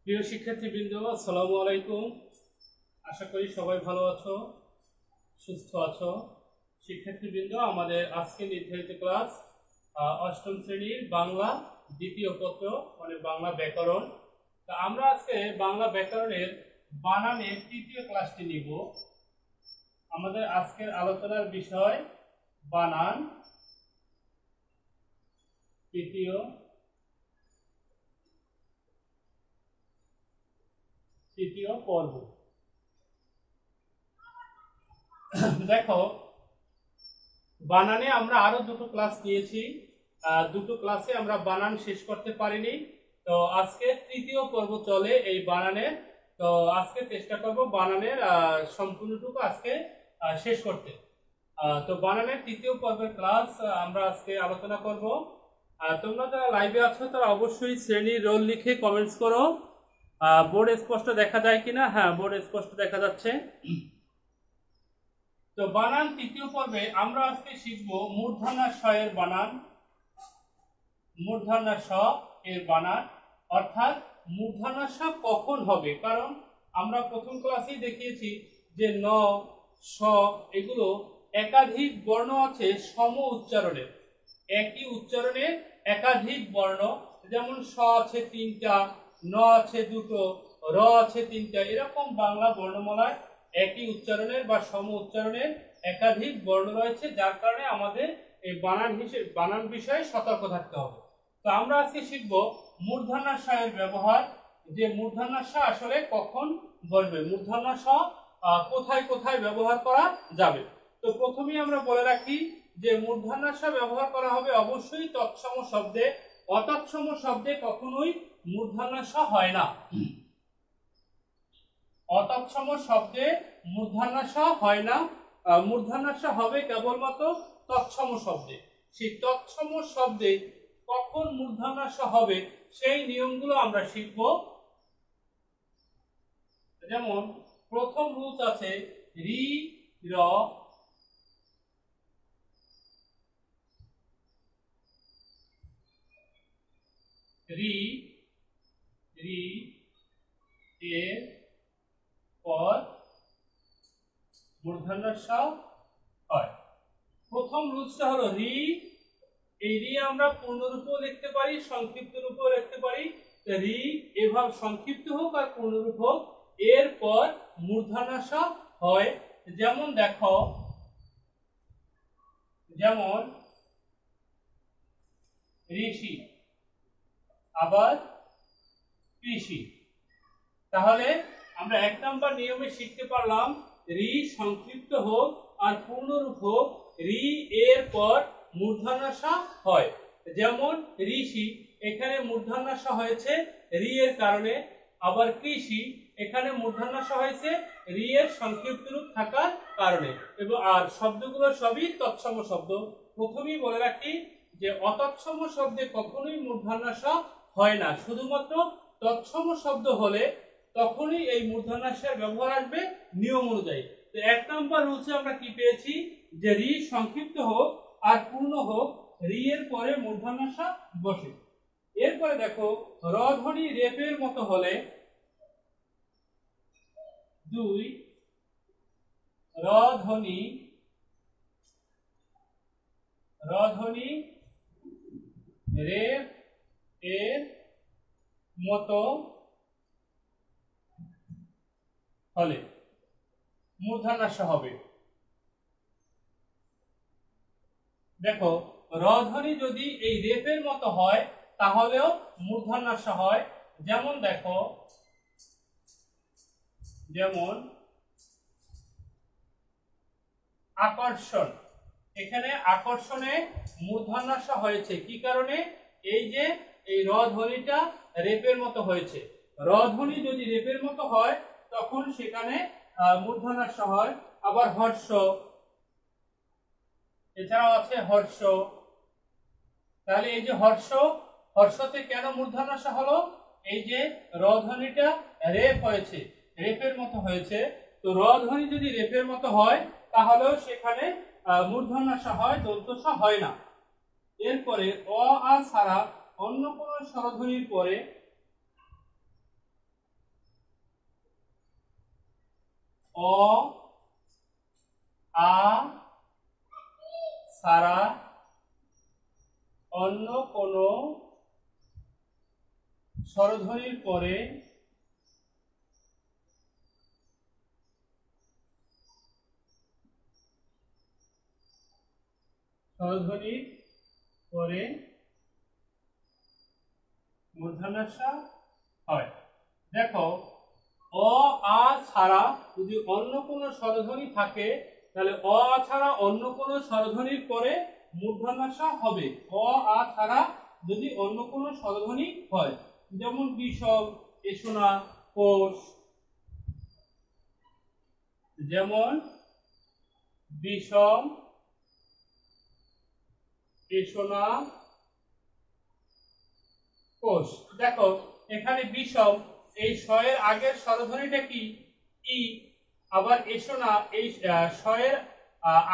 প্রিয় শিক্ষার্থীবৃন্দ, আসসালামু আলাইকুম। আশা করি সবাই ভালো আছো, সুস্থ আছো। শিক্ষার্থীবৃন্দ, আমাদের আজকে নির্ধারিত ক্লাস অষ্টম শ্রেণীর বাংলা দ্বিতীয় পত্র মানে বাংলা ব্যাকরণ। তা আমরা আজকে বাংলা ব্যাকরণের বানানের তৃতীয় ক্লাসটি নিব। আমাদের আজকের আলোচনার বিষয় বানান, তৃতীয় পর্ব। দেখো, বানানে আমরা আরো দুটো ক্লাস নিয়েছি, দুটো ক্লাসে আমরা বানান শেষ করতে পারিনি। তো আজকে তৃতীয় পর্ব চলে এই বানানের। তো আজকে চেষ্টা করব বানানের সম্পূর্ণটুকু আজকে শেষ করতে। তো বানানের তৃতীয় পর্বের ক্লাস আমরা আজকে আলোচনা করব। তোমরা যারা লাইভে আছো তারা অবশ্যই শ্রেণীর রোল লিখে কমেন্টস করো। বোর্ড স্পষ্ট দেখা যায় কিনা? হ্যাঁ, বোর্ড স্পষ্ট দেখা যাচ্ছে। তো বানান তৃতীয় পর্বে আমরা আজকে শিখব মূর্ধন্য ষ এর বানান। মূর্ধন্য ষ এর বানান অর্থাৎ মূর্ধন্য ষ কখন হবে, কারণ আমরা প্রথম ক্লাসেই দেখিয়েছি যে ন, স এগুলো একাধিক বর্ণ আছে সম উচ্চারণের, একই উচ্চারণের একাধিক বর্ণ। যেমন স আছে তিনটা, ন আছে দুটো, র আছে তিনটা, এরকম বাংলা বর্ণমালায় একই উচ্চারণের বা সম উচ্চারণের একাধিক বর্ণ রয়েছে, যার কারণে আমাদের এই বানান বিষয়ে সতর্ক থাকতে হবে। তো আমরা আজকে শিখব মূর্ধন্য ষ এর ব্যবহার, যে মূর্ধন্য ষ আসলে কখন বলবে, মূর্ধন্য ষ কোথায় কোথায় ব্যবহার করা যাবে। তো প্রথমেই আমরা বলে রাখি যে মূর্ধন্য ষ ব্যবহার করা হবে অবশ্যই তৎসম শব্দে, অতৎসম শব্দে কখনোই মূর্ধন্য ষ হয় না। অতৎসম শব্দে মূর্ধন্য ষ হয় না, মূর্ধন্য ষ হবে কেবলমাত্র তৎসম শব্দে। সেই তৎসম শব্দে কখন মূর্ধন্য ষ হবে সেই নিয়মগুলো আমরা শিখব। যেমন প্রথম রুলস আছে রি, র, রি, রি এর পর মূর্ধন্য ষ হয়। প্রথম রুলসটা হলো রি। এই রি আমরা পূর্ণরূপেও লিখতে পারি, সংক্ষিপ্ত রূপেও লিখতে পারি। রি এভাবে সংক্ষিপ্ত হোক আর পূর্ণরূপ হোক, এরপর মূর্ধন্য ষ হয়। যেমন দেখো, যেমন ঋষি, আবার কৃষি। তাহলে আমরা এক নম্বর নিয়মে শিখতে পারলাম রি সংক্ষিপ্ত হোক আর পূর্ণরূপ হোক, রি এর পর মূর্ধন্য ষ হয়। যেমন ঋষি, এখানে মূর্ধন্য ষ হয়েছে রি এর কারণে। আবার কৃষি, এখানে মূর্ধন্য ষ হয়েছে রি এর সংক্ষিপ্ত রূপ থাকার কারণে। এবং আর শব্দগুলো সবই তৎসম শব্দ। প্রথমেই বলে রাখি যে অতৎসম শব্দে কখনোই মূর্ধন্য ষ হয় না, শুধুমাত্র তৎসম শব্দ হলে তখনই এই মূর্ধন্য ষ এর ব্যবহার আসবে নিয়ম অনুযায়ী। তো এক নম্বর রুলসে আমরা কি পেয়েছি যে রি সংক্ষিপ্ত হোক আর পূর্ণ হোক, রি এর পরে মূর্ধন্য ষ বসে। এরপরে দেখো, র ধ্বনি রেপের মতো হলে, দুই, র ধ্বনি রেপ এর মতো হলে মূর্ধন্য ষ হবে। দেখো, র ধ্বনি যদি এই রেপের মতো হয় তাহলেও মূর্ধন্য ষ হয়। যেমন দেখো, যেমন আকর্ষণ, এখানে আকর্ষণে মূর্ধন্য ষ হয়েছে কি কারণে? এই যে এই র ধ্বনিটা রেপের মতো হয়েছে। র ধ্বনি যদি রেপের মতো হয় তখন সেখানে মূর্ধন্য ষ হয়। আবার হর্ষ, এছাড়াও আছে হর্ষ। তাহলে এই যে হর্ষ, হর্ষতে কেন মূর্ধন্য ষ হলো? এই যে র ধ্বনিটা রেপ হয়েছে, রেপের মতো হয়েছে। তো র ধ্বনি যদি রেপের মতো হয় তাহলেও সেখানে মূর্ধন্য ষ হয়, দন্ত ষ হয় না। এরপরে অ আ ছাড়া অন্য কোন স্বরধ্বনির পরে অ আ ছাড়া অন্য কোনো স্বরধ্বনির পরে মূর্ধন্য ষ হয়। দেখো অ আ ছাড়া যদি অন্য কোনো স্বরধ্বনি থাকে তাহলে অ আ ছাড়া অন্য কোনো স্বরধ্বনির পরে মূর্ধন্য ষ হবে। অ আ ছাড়া যদি অন্য কোনো স্বরধ্বনি হয়, যেমন বিষম, এসোনা, কোষ, যেমন বিষম, এসোনা, কোষ। দেখো এখানে বিষম, এই ষ এর আগের স্বরধ্বনিটা কি? ই। আবার এসোনা, এই ষ এর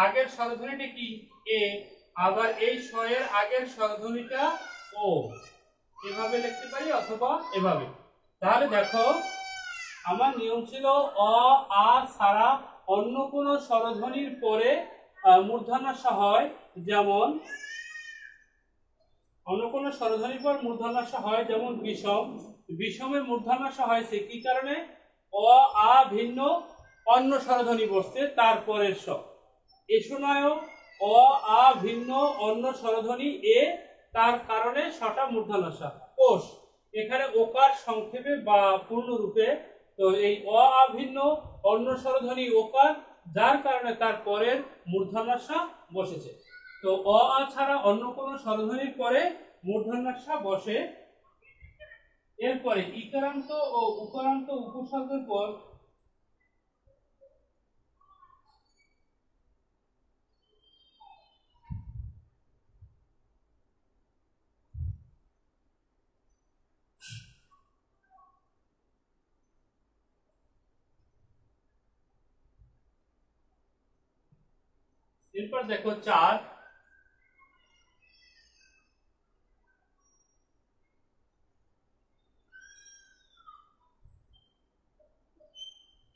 আগের স্বরধ্বনিটা কি? এ। আবার এই ষ এর আগের স্বরধ্বনিটা ও। এভাবে লিখতে পারি অথবা এভাবে। তাহলে দেখো আমার নিয়ম ছিল অ আ ছাড়া অন্য কোনো স্বরধ্বনির পরে মূর্ধন্য ষ হয়, যেমন অন্য কোনো স্বরধ্বনির পর মূর্ধন্য ষ হয়, যেমন বিষম। বিষমের মূর্ধন্য ষ হয়েছে কি কারণে? অ আ ভিন্ন অন্য স্বরধ্বনি বসছে তারপরের স। এসোনায়ও অ আ ভিন্ন অন্য স্বরধ্বনি এ, তার কারণে সটা মূর্ধন্য ষ। কোষ, এখানে ওকার সংক্ষেপে বা পূর্ণরূপে, তো এই অ আ ভিন্ন অন্য স্বরধ্বনি ওকার, যার কারণে তার পরের মূর্ধন্য ষ বসেছে। তো অ আ ছাড়া অন্য কোনো স্বরধ্বনির পরে মূর্ধন্য ষ বসে। এরপরে ইকারান্ত ও উকারান্ত উপসর্গের পর এরপর দেখো 4,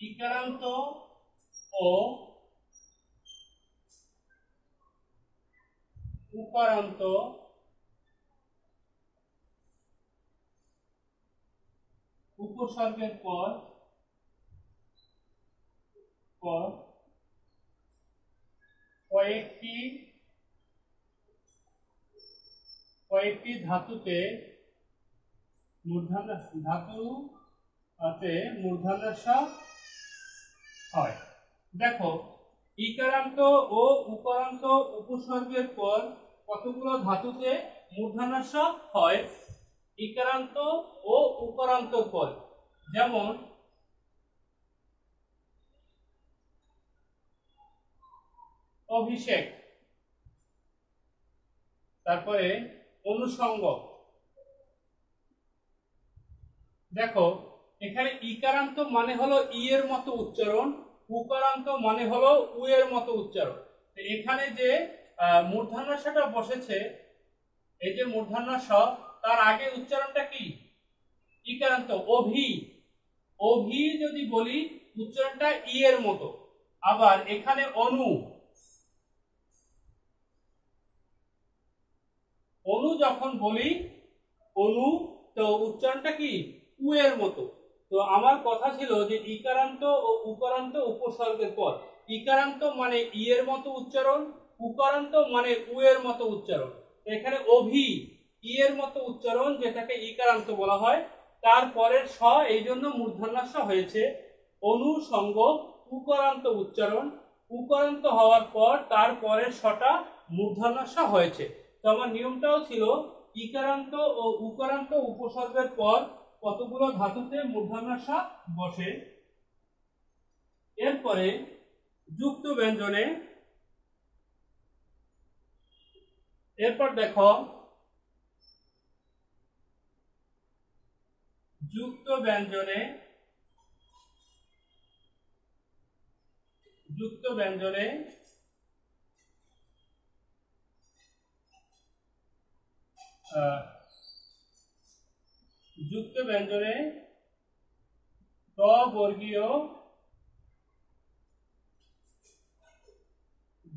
ইকারান্ত ও উকারান্ত উপসর্গের পর কয়েকটি ধাতুতে মূর্ধন্য ষ হয়। দেখো ইকারান্ত ও উকারান্ত উপসর্গের পর কতগুলো ধাতুতে মূর্ধন্য ষ হয়? ইকারান্ত ও উকারান্ত পর, যেমন অভিষেক, তারপরে অনুষঙ্গ। দেখো এখানে ইকারান্ত মানে হলো ই এর মতো উচ্চারণ, উকারান্ত মানে হলো উ এর মতো উচ্চারণ। এখানে যে মূর্ধন্য ষটা বসেছে, এই যে মূর্ধন্য ষ, তার আগে উচ্চারণটা কি? ইকারান্ত, অভি। অভি যদি বলি উচ্চারণটা ই এর মতো। আবার এখানে অনু যখন বলি অনু, তো উচ্চারণটা কি? উ এর মতো। তো আমার কথা ছিল যে ইকারান্ত ও উকারান্ত উপসর্গের পর, ইকারান্ত মানে ই এর মতো উচ্চারণ, উকারান্ত মানে উ এর মতো উচ্চারণ। এখানে অভি, ই এর মতো উচ্চারণ, যেটাকে ইকারান্ত বলা হয়, তারপরের স এই জন্য মূর্ধন্য ষ হয়েছে। অনুষঙ্গ উকারান্ত উচ্চারণ, উকারান্ত হওয়ার পর তারপরের সটা মূর্ধন্য ষ হয়েছে। তো আমার নিয়মটাও ছিল ইকারান্ত ও উকারান্ত উপসর্গের পর কতগুলো ধাতুতে মূর্ধন্য ষ বসে। এরপরে যুক্ত ব্যঞ্জনে, এরপর দেখো যুক্ত ব্যঞ্জনে ট বর্গীয়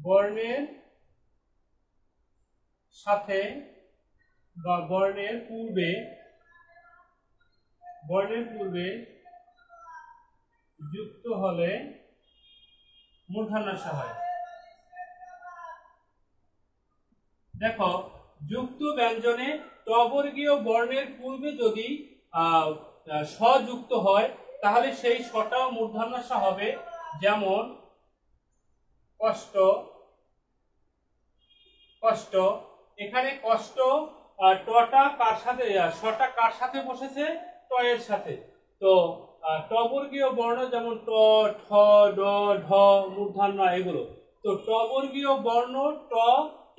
বর্ণের সাথে বা বর্ণের পূর্বে যুক্ত হলে মূর্ধন্য ষ হয়। দেখো, যুক্ত ব্যঞ্জনে টবর্গীয় বর্ণের পূর্বে যদি ষ যুক্ত হয় তাহলে সেই শটাও মূর্ধন্য ষ হবে। যেমন কষ্ট, কষ্ট, এখানে কষ্ট টটা কার সাথে, শটা কার সাথে বসেছে? ট এর সাথে। তো টবর্গীয় বর্ণ যেমন ট, ঠ, ড, ঢ, মূর্ধন্য এগুলো। তো টবর্গীয় বর্ণ ট,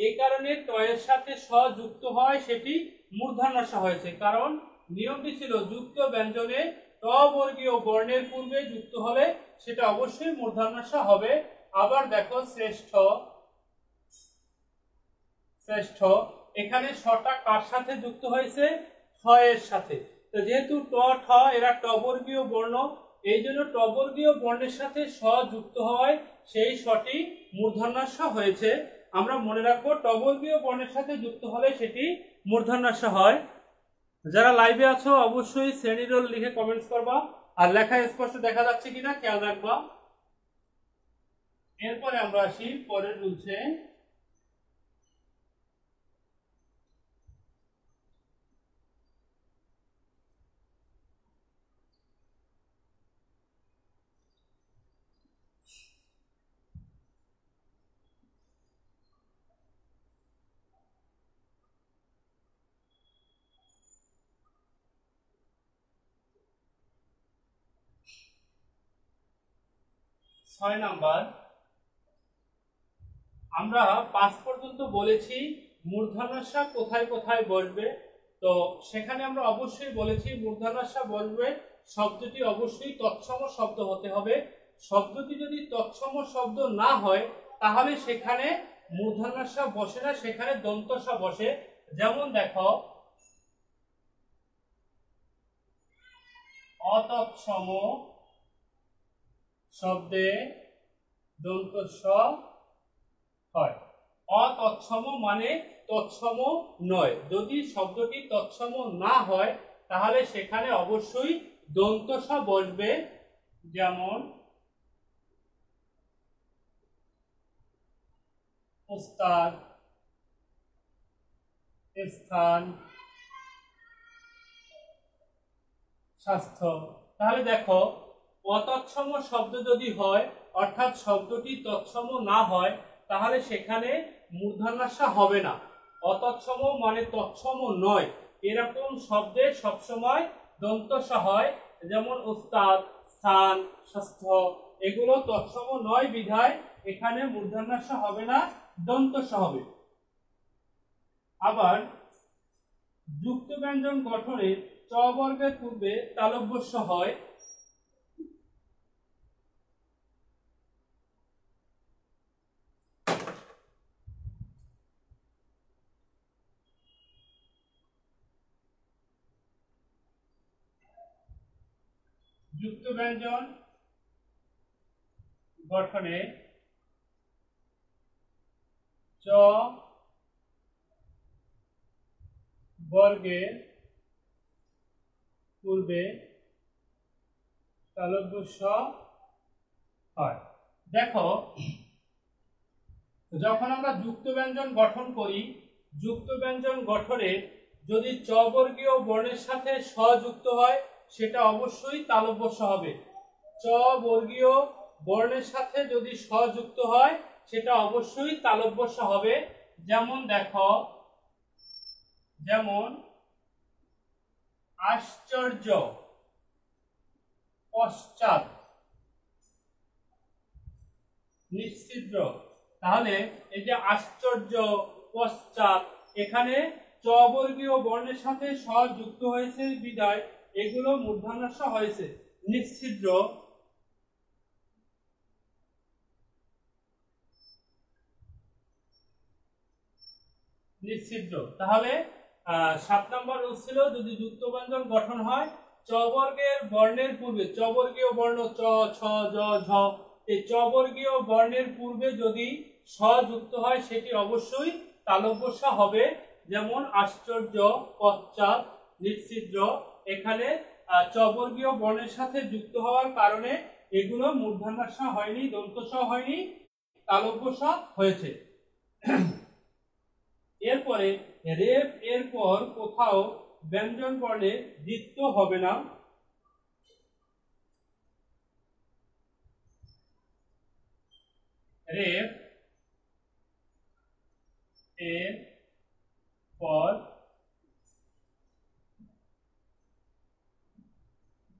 এই কারণে ট এর সাথে ষ যুক্ত হয়, সেটি মূর্ধন্য ষ হয়েছে। কারণ নিয়মটি ছিল যুক্ত ব্যঞ্জনে ট বর্গীয় বর্ণের পূর্বে যুক্ত হলে সেটা অবশ্যই মূর্ধন্য ষ হবে। আবার দেখো শ্রেষ্ঠ, শ্রেষ্ঠ, এখানে শটা কার সাথে যুক্ত হয়েছে? ঠ এর সাথে। তো যেহেতু ট, ঠ এরা টবর্গীয় বর্ণ, এই জন্য টবর্গীয় বর্ণের সাথে ষ যুক্ত হয়, সেই শটি মূর্ধন্য ষ হয়েছে। আমরা মনে রাখবো টবর্গীয় বর্ণের সাথে যুক্ত হলে সেটি মূর্ধন্য ষ হয়। যারা লাইভে আছো অবশ্যই শ্রেণী রোল লিখে কমেন্টস করবা, আর লেখা স্পষ্ট দেখা যাচ্ছে কিনা খেয়াল রাখবা। এরপরে আমরা আসি পরের রুলসে। 6 নাম্বার, আমরা 5 পর্যন্ত বলেছি মূর্ধন্য ষ কোথায় কোথায় বসবে। তো সেখানে আমরা অবশ্যই বলেছি মূর্ধন্য ষ বসবে, শব্দটি অবশ্যই তৎসম শব্দ হতে হবে। শব্দটি যদি তৎসম শব্দ না হয় তাহলে সেখানে মূর্ধন্য ষ বসে না, সেখানে দন্ত ষ বসে। যেমন দেখো, অতৎসম শব্দে দন্ত স হয়। অতৎসম মানে তৎসম নয়। যদি শব্দটি তৎসম না হয় তাহলে সেখানে অবশ্যই দন্ত স বসবে। যেমন উস্তাদ, স্থান, স্বাস্থ্য। তাহলে দেখো, অতৎসম শব্দ যদি হয় অর্থাৎ শব্দটি তৎসম না হয় তাহলে সেখানে মূর্ধন্য ষ হবে না। অতৎসম মানে তৎসম নয়, এরকম শব্দে সবসময় দন্ত স হয়। যেমন উস্তাদ, স্থান, স্বাস্থ্য এগুলো তৎসম নয় বিধায় এখানে মূর্ধন্য ষ হবে না, দন্ত স হবে। আবার যুক্ত ব্যঞ্জন গঠনে চ বর্গের পূর্বে তালব্য স হয়। যুক্ত ব্যঞ্জন গঠনে চ বর্গের পূর্বে তালব্য স হয়। দেখো, যখন আমরা যুক্ত ব্যঞ্জন গঠন করি, যুক্ত ব্যঞ্জন গঠনে যদি চ বর্গীয় বর্ণের সাথে স যুক্ত হয় সেটা অবশ্যই তালব্য স হবে। চ বর্গীয় বর্ণের সাথে যদি স যুক্ত হয় সেটা অবশ্যই তালব্য স হবে। যেমন দেখো, যেমন আশ্চর্য, পশ্চাৎ, নিশ্চিদ্র। তাহলে এই যে আশ্চর্য, পশ্চাৎ, এখানে চ বর্গীয় বর্ণের সাথে স যুক্ত হয়েছে বিধায় এগুলো মূর্ধন্য ষ হয়েছে। নিশ্চিদ্র, নিশ্চিদ্র। তাহলে 7 নম্বর রুল ছিল যদি যুক্ত ব্যঞ্জন গঠন হয় চ বর্গের বর্ণের পূর্বে, চ বর্গীয় বর্ণ চ, ছ, জ, ঝ, এই চ বর্গীয় বর্ণের পূর্বে যদি স যুক্ত হয় সেটি অবশ্যই তালব্য স হবে। যেমন আশ্চর্য, পশ্চাৎ, নিশ্চিদ্র, এখানে চবর্গীয় বর্ণের সাথে যুক্ত হওয়ার কারণে এগুলো মূর্ধন্য স হয়নি, দন্ত স হয়নি, তালব্য স হয়েছে। এরপরে রেফ এর পর কোথাও ব্যঞ্জন বর্ণের দ্বিত্ব হবে না। রেফ এর পর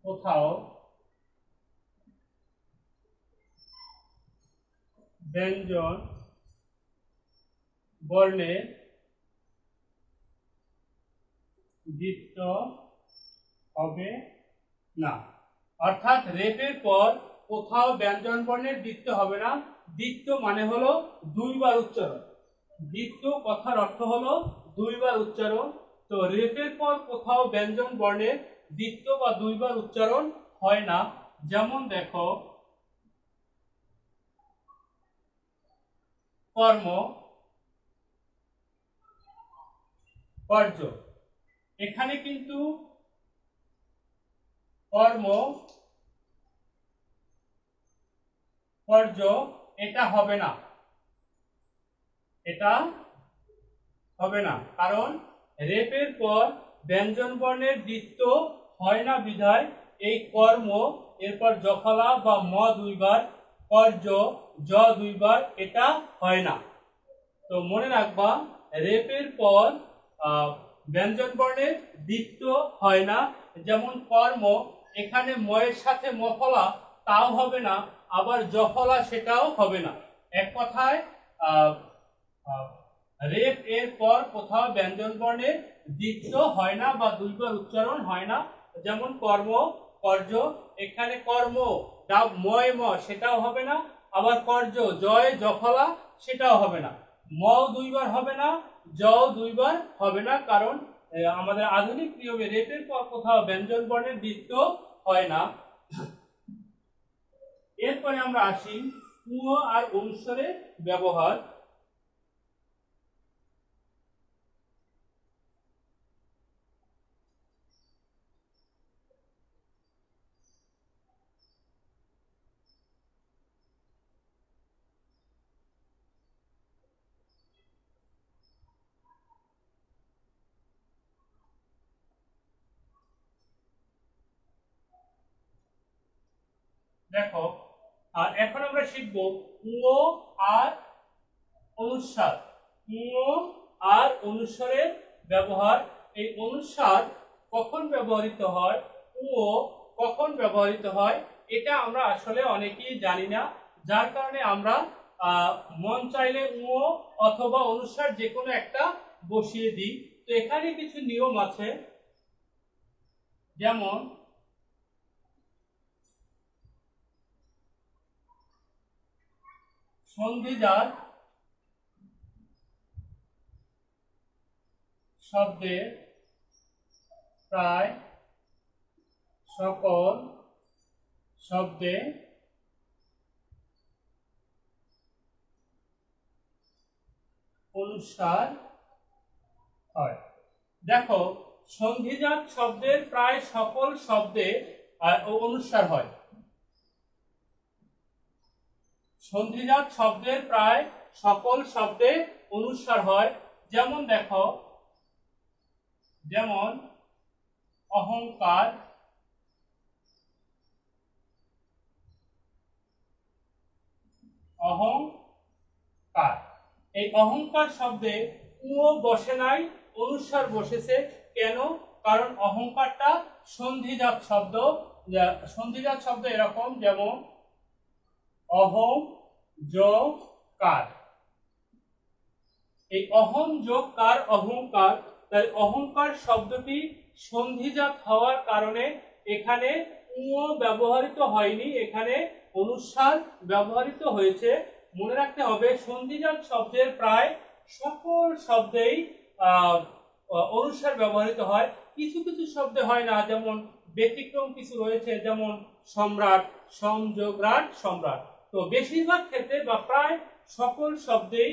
কোথাও ব্যঞ্জন বর্ণের দ্বিত্ব হবে না। অর্থাৎ রেফের পর কোথাও ব্যঞ্জন বর্ণের দ্বিত্ব হবে না। দ্বিত্ব মানে হলো দুইবার উচ্চারণ। দ্বিত্ব কথার অর্থ হলো দুইবার উচ্চারণ। তো রেফের পর কোথাও ব্যঞ্জন বর্ণের দ্বিত্ব বা দুইবার উচ্চারণ হয় না। যেমন দেখো কর্ম, কর্য, এখানে কিন্তু কর্ম, কর্য এটা হবে না, এটা হবে না, কারণ রেফের পর ব্যঞ্জন বর্ণের দ্বিত্ব হয় না বিধায় এই কর্ম, এরপর জফলা বা ম দুইবার, কর্য জ দুইবার, এটা হয় না। তো মনে রাখবা রেফের পর ব্যঞ্জন বর্ণের দ্বিত্ব হয় না। যেমন কর্ম, এখানে ময়ের সাথে মফলা, তাও হবে না, আবার জফলা সেটাও হবে না। এক কথায় রেফ এর পর কোথাও ব্যঞ্জন বর্ণের দ্বিত্ব হয় না বা দুইবার উচ্চারণ হয় না। যেমন কর্ম, কর্য, এখানে কর্ম ময় ম সেটাও হবে না, আবার কর্য জয় জফলা সেটাও হবে না। ম দুইবার হবে না, জ দুইবার হবে না, কারণ আমাদের আধুনিক নিয়মে রেফের পর কোথাও ব্যঞ্জন বর্ণের দ্বিত্ব হয় না। এরপরে আমরা আসি উ আর অনুস্বরের ব্যবহার। দেখো, আর এখন আমরা শিখব উ আর অনুস্বার। উ আর অনুস্বারের ব্যবহার। এই অনুস্বার কখন ব্যবহৃত হয়, উ কখন ব্যবহৃত হয়, এটা আমরা আসলে অনেকেই জানি না, যার কারণে আমরা মন চাইলে উ অথবা অনুস্বার যে কোনো একটা বসিয়ে দিই। তো এখানে কিছু নিয়ম আছে, যেমন সন্ধিজাত শব্দের প্রায় সকল শব্দে অনুস্বার হয়। দেখো, সন্ধিজাত শব্দের প্রায় সকল শব্দে অনুস্বার হয়। সন্ধিজাত শব্দের প্রায় সকল শব্দে অনুস্বার হয়। যেমন দেখো, যেমন অহংকার, অহংকার, এই অহংকার শব্দে উ বসে নাই, অনুস্বার বসেছে। কেন? কারণ অহংকারটা সন্ধিজাত শব্দ। সন্ধিজাত শব্দ এরকম, যেমন অহং যোগ কার, এই অহং যোগ কার অহংকার। তাই অহংকার শব্দটি সন্ধিজাত হওয়ার কারণে এখানে উ ব্যবহৃত হয়নি, এখানে অনুস্বার ব্যবহৃত হয়েছে। মনে রাখতে হবে সন্ধিজাত শব্দের প্রায় সকল শব্দেই অনুস্বার ব্যবহৃত হয়। কিছু কিছু শব্দে হয় না, যেমন ব্যতিক্রম কিছু রয়েছে, যেমন সম্রাট, সংযোগ রাট, সম্রাট। তো বেশিরভাগ ক্ষেত্রে বা প্রায় সকল শব্দেই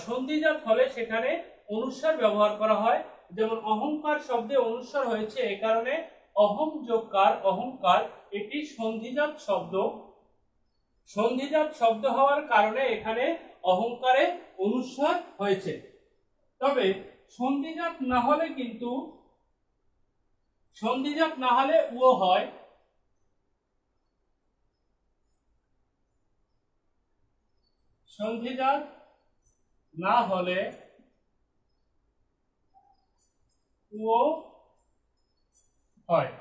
সন্ধিজাত হলে সেখানে অনুস্বার ব্যবহার করা হয়। যেমন অহংকার শব্দে অনুস্বার হয়েছে এই কারণে অহম যোগকার অহংকার এটি সন্ধিজাত শব্দ। সন্ধিজাত শব্দ হওয়ার কারণে এখানে অহংকারে অনুস্বার হয়েছে। তবে সন্ধিজাত না হলে কিন্তু সন্ধিজাত না হলে ও হয়। সন্ধিজাত না হলে ও হয়।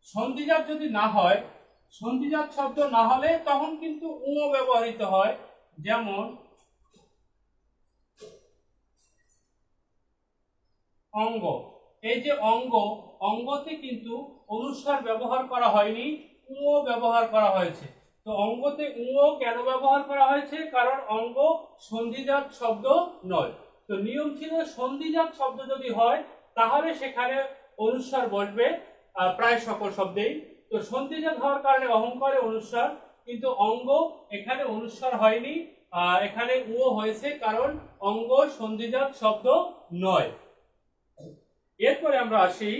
সন্ধিজাত যদি না হয়, সন্ধিজাত শব্দ না হলে তখন কিন্তু ও ব্যবহৃত হয়। যেমন অঙ্গ, এই যে অঙ্গ, অঙ্গতে কিন্তু অনুস্বার ব্যবহার করা হয়নি, ও ব্যবহার করা হয়েছে। তো অঙ্গতে ও কেন ব্যবহার করা হয়েছে? কারণ অঙ্গ সন্ধিজাত শব্দ নয়। তো নিয়ম ছিল সন্ধিজাত শব্দ যদি হয় তাহলে সেখানে অনুস্বার বসবে প্রায় সকল শব্দেই। তো সন্ধিজাত হওয়ার কারণে অহংকারে অনুস্বার, কিন্তু অঙ্গ এখানে অনুস্বার হয়নি, এখানে ও হয়েছে কারণ অঙ্গ সন্ধিজাত শব্দ নয়। এরপরে আমরা আসি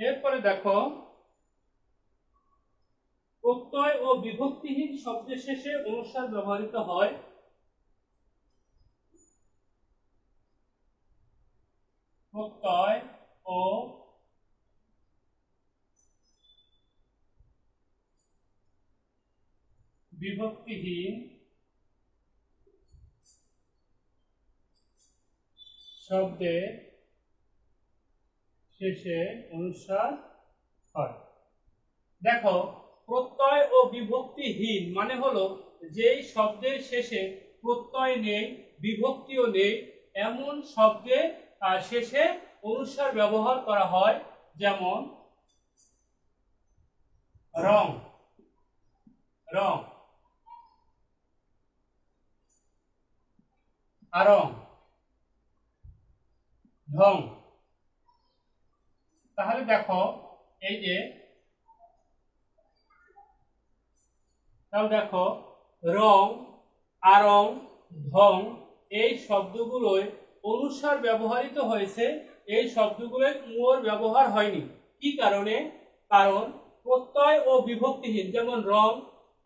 এরপরে দেখো প্রত্যয় ও বিভক্তিহীন শব্দের শেষে অনুস্বার ব্যবহৃত হয়। প্রত্যয় ও বিভক্তিহীন শব্দের শেষে অনুস্বার হয়। দেখো প্রত্যয় ও বিভক্তিহীন মানে হলো যেই শব্দের শেষে প্রত্যয় নেই বিভক্তিও নেই এমন শব্দের শেষে অনুস্বার ব্যবহার করা হয়। যেমন রং, রং, আরং, ঢং। তাহলে দেখো এই যে দেখো রং, আরং, ঢং এই শব্দগুলোয় অনুস্বার ব্যবহৃত হয়েছে, এই শব্দগুলোয় উর ব্যবহার হয়নি। কি কারণে? কারণ প্রত্যয় ও বিভক্তিহীন, যেমন রং,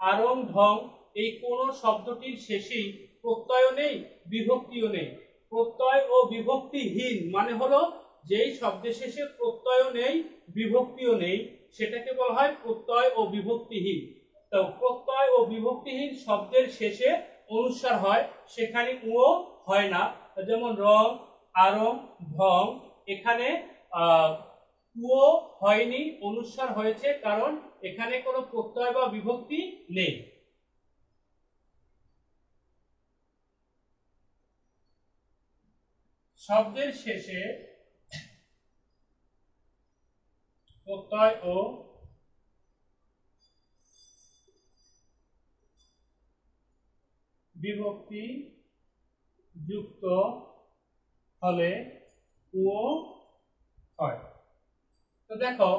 আরং, ঢং এই কোন শব্দটির শেষেই প্রত্যয় নেই বিভক্তিও নেই। প্রত্যয় ও বিভক্তিহীন মানে হলো যেই শব্দের শেষে প্রত্যয় নেই বিভক্তিও নেই সেটাকে বলা হয় প্রত্যয় ও বিভক্তিহীন। তো প্রত্যয় ও বিভক্তিহীন শব্দের শেষে অনুস্বার হয়, সেখানে ও হয় না। যেমন রং, আরং, ঢং এখানে ও হয়নি, অনুস্বার হয়েছে কারণ এখানে কোনো প্রত্যয় বা বিভক্তি নেই। শব্দের শেষে প্রত্যয় ও বিভক্তি যুক্ত হলে ও হয়। তো দেখো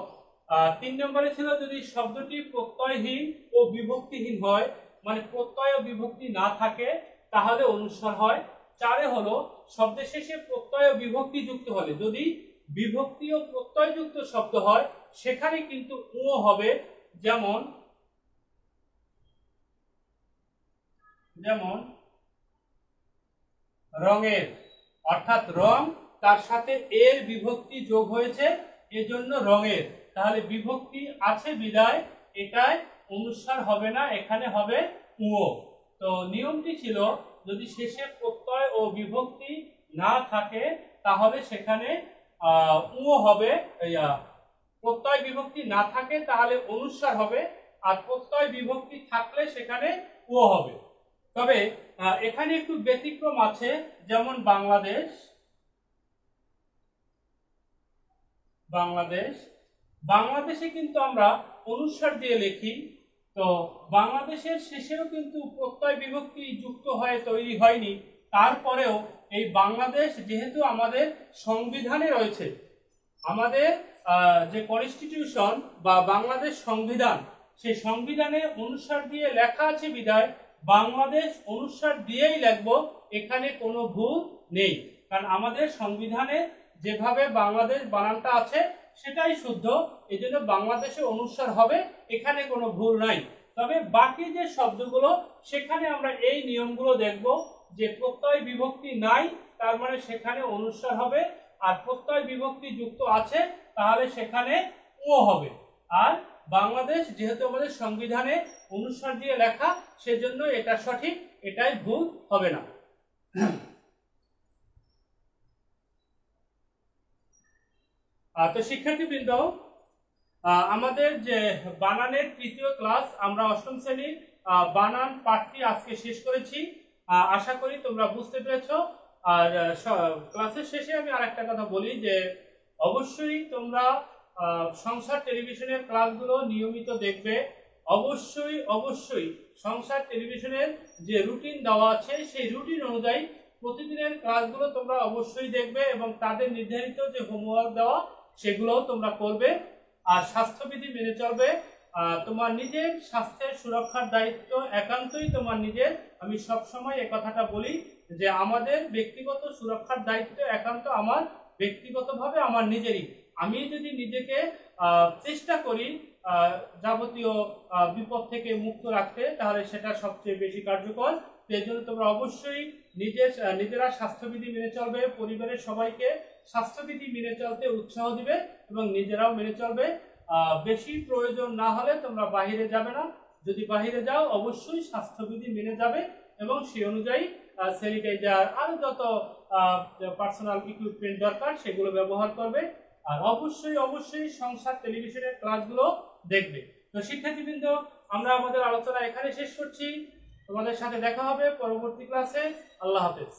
3 নম্বরে ছিল যদি শব্দটি প্রত্যয়হীন ও বিভক্তিহীন হয়, মানে প্রত্যয় ও বিভক্তি না থাকে তাহলে অনুস্বার হয়। 4 হলো শব্দের শেষে প্রত্যয় ও বিভক্তি যুক্ত হলে, যদি বিভক্তি ও প্রত্যয় যুক্ত শব্দ হয় সেখানে কিন্তু ও হবে। যেমন যেমন রঙের, অর্থাৎ রং তার সাথে এর বিভক্তি যোগ হয়েছে এজন্য রঙের, তাহলে বিভক্তি আছে বিদায় এটায় অনুস্বার হবে না, এখানে হবে ও। তো নিয়মটি ছিল যদি শেষে প্রত্যয় ও বিভক্তি না থাকে তাহলে সেখানে ও হবে, প্রত্যয় বিভক্তি না থাকে তাহলে অনুস্বার হবে, আর প্রত্যয় বিভক্তি থাকলে সেখানে ও হবে। তবে এখানে একটু ব্যতিক্রম আছে, যেমন বাংলাদেশ, বাংলাদেশ, বাংলাদেশে কিন্তু আমরা অনুস্বার দিয়ে লিখি। তো বাংলাদেশের শেষেও কিন্তু প্রত্যয় বিভক্তি যুক্ত হয়ে তৈরি হয়নি। তারপরেও এই বাংলাদেশ যেহেতু আমাদের সংবিধানে রয়েছে, আমাদের যে কনস্টিটিউশন বা বাংলাদেশ সংবিধান, সেই সংবিধানে অনুসার দিয়ে লেখা আছে বিধায় বাংলাদেশ অনুসার দিয়েই লিখবো, এখানে কোনো ভুল নেই। কারণ আমাদের সংবিধানে যেভাবে বাংলাদেশ বানানটা আছে সেটাই শুদ্ধ, এই জন্য বাংলাদেশে অনুসার হবে, এখানে কোনো ভুল নাই। তবে বাকি যে শব্দগুলো সেখানে আমরা এই নিয়মগুলো দেখব যে প্রত্যয় বিভক্তি নাই তার মানে সেখানে অনুসার হবে, আর প্রত্যয় বিভক্তি যুক্ত আছে তাহলে সেখানে ও হবে। আর বাংলাদেশ যেহেতু আমাদের সংবিধানে অনুসার দিয়ে লেখা সেজন্য এটা সঠিক, এটাই ভুল হবে না। তো শিক্ষার্থীবৃন্দ, আমাদের যে বানানের তৃতীয় ক্লাস, আমরা অষ্টম শ্রেণীর বানান পাঠটি আজকে শেষ করেছি। আশা করি তোমরা বুঝতে পেরেছ। আর ক্লাসের শেষে আমি আরেকটা কথা বলি যে অবশ্যই তোমরা সংসার টেলিভিশনের ক্লাসগুলো নিয়মিত দেখবে। অবশ্যই অবশ্যই সংসার টেলিভিশনের যে রুটিন দেওয়া আছে সেই রুটিন অনুযায়ী প্রতিদিনের ক্লাসগুলো তোমরা অবশ্যই দেখবে এবং তাদের নির্ধারিত যে হোমওয়ার্ক দেওয়া সেগুলোও তোমরা করবে। আর স্বাস্থ্যবিধি মেনে চলবে। তোমার নিজের স্বাস্থ্যের সুরক্ষার দায়িত্ব একান্তই তোমার নিজের। আমি সবসময় এই কথাটা বলি যে আমাদের ব্যক্তিগত সুরক্ষার দায়িত্ব একান্ত আমার ব্যক্তিগতভাবে আমার নিজেরই। আমি যদি নিজেকে চেষ্টা করি যাবতীয় বিপদ থেকে মুক্ত রাখতে, তাহলে সেটা সবচেয়ে বেশি কার্যকর। সেই জন্য তোমরা অবশ্যই নিজেরা স্বাস্থ্যবিধি মেনে চলবে, পরিবারের সবাইকে স্বাস্থ্যবিধি মেনে চলতে উৎসাহ দিবে এবং নিজেরাও মেনে চলবে। বেশি প্রয়োজন না হলে তোমরা বাহিরে যাবে না, যদি বাহিরে যাও অবশ্যই স্বাস্থ্যবিধি মেনে যাবে এবং সেই অনুযায়ী স্যানিটাইজার আর যত পার্সোনাল ইকুইপমেন্ট দরকার সেগুলো ব্যবহার করবে। আর অবশ্যই অবশ্যই সংসার টেলিভিশনের ক্লাসগুলো দেখবে। তো শিক্ষার্থীবৃন্দ, আমরা আমাদের আলোচনা এখানে শেষ করছি। তোমাদের সাথে দেখা হবে পরবর্তী ক্লাসে। আল্লাহ হাফেজ।